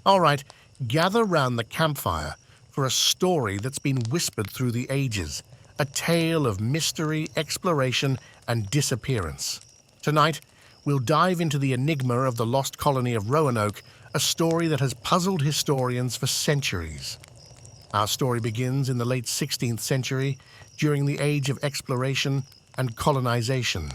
All right, gather round the campfire for a story that's been whispered through the ages, a tale of mystery, exploration, and disappearance. Tonight, we'll dive into the enigma of the lost colony of Roanoke, a story that has puzzled historians for centuries. Our story begins in the late 16th century, during the age of exploration and colonization.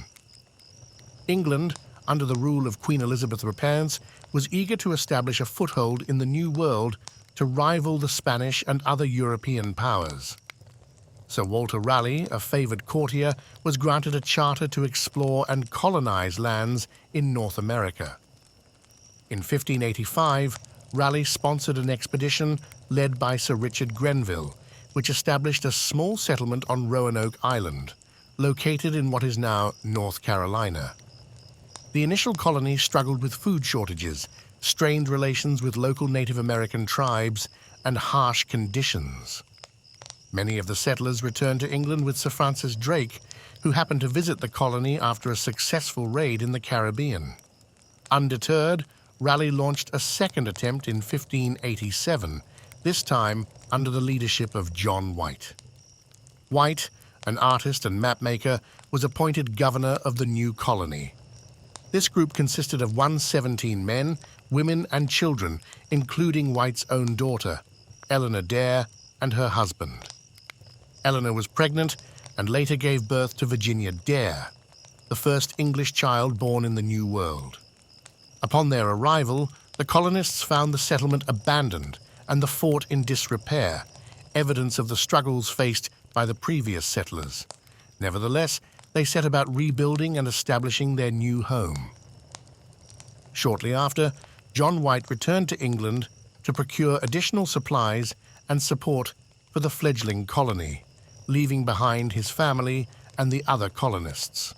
England, under the rule of Queen Elizabeth Repens, was eager to establish a foothold in the New World to rival the Spanish and other European powers. Sir Walter Raleigh, a favoured courtier, was granted a charter to explore and colonize lands in North America. In 1585, Raleigh sponsored an expedition led by Sir Richard Grenville, which established a small settlement on Roanoke Island, located in what is now North Carolina. The initial colony struggled with food shortages, strained relations with local Native American tribes, and harsh conditions. Many of the settlers returned to England with Sir Francis Drake, who happened to visit the colony after a successful raid in the Caribbean. Undeterred, Raleigh launched a second attempt in 1587, this time under the leadership of John White. White, an artist and mapmaker, was appointed governor of the new colony. This group consisted of 117 men, women, and children, including White's own daughter, Eleanor Dare, and her husband. Eleanor was pregnant and later gave birth to Virginia Dare, the first English child born in the New World. Upon their arrival, the colonists found the settlement abandoned and the fort in disrepair, evidence of the struggles faced by the previous settlers. Nevertheless, they set about rebuilding and establishing their new home. Shortly after, John White returned to England to procure additional supplies and support for the fledgling colony, leaving behind his family and the other colonists.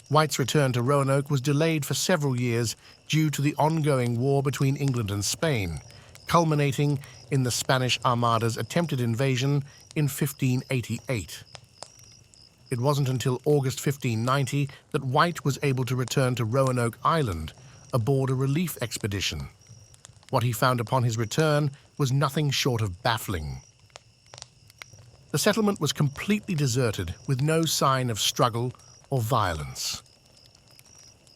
White's return to Roanoke was delayed for several years due to the ongoing war between England and Spain, culminating in the Spanish Armada's attempted invasion in 1588. It wasn't until August 1590 that White was able to return to Roanoke Island aboard a relief expedition. What he found upon his return was nothing short of baffling. The settlement was completely deserted, with no sign of struggle or violence.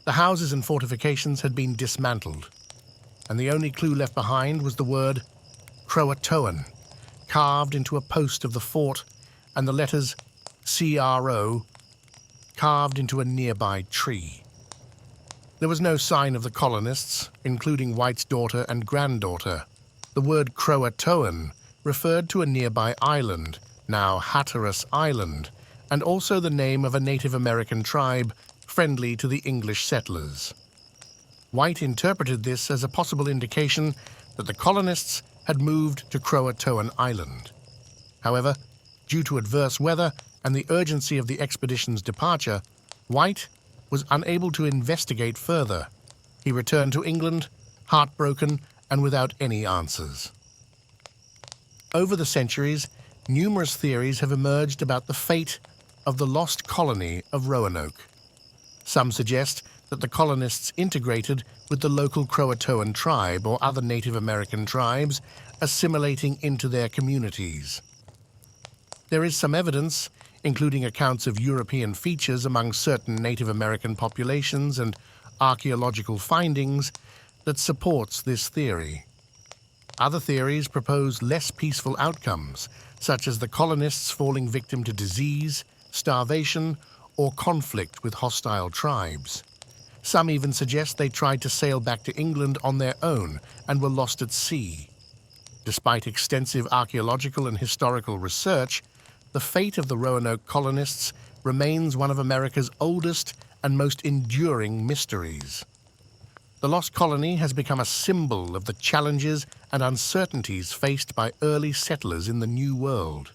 The houses and fortifications had been dismantled, and the only clue left behind was the word Croatoan, carved into a post of the fort, and the letters CRO carved into a nearby tree. There was no sign of the colonists, including White's daughter and granddaughter. The word Croatoan referred to a nearby island, now Hatteras Island, and also the name of a Native American tribe friendly to the English settlers. White interpreted this as a possible indication that the colonists had moved to Croatoan Island. However, due to adverse weather and the urgency of the expedition's departure, White was unable to investigate further. He returned to England, heartbroken and without any answers. Over the centuries, numerous theories have emerged about the fate of the lost colony of Roanoke. Some suggest that the colonists integrated with the local Croatoan tribe or other Native American tribes, assimilating into their communities. There is some evidence, including accounts of European features among certain Native American populations and archaeological findings, that supports this theory. Other theories propose less peaceful outcomes, such as the colonists falling victim to disease, starvation, or conflict with hostile tribes. Some even suggest they tried to sail back to England on their own and were lost at sea. Despite extensive archaeological and historical research, the fate of the Roanoke colonists remains one of America's oldest and most enduring mysteries. The lost colony has become a symbol of the challenges and uncertainties faced by early settlers in the New World.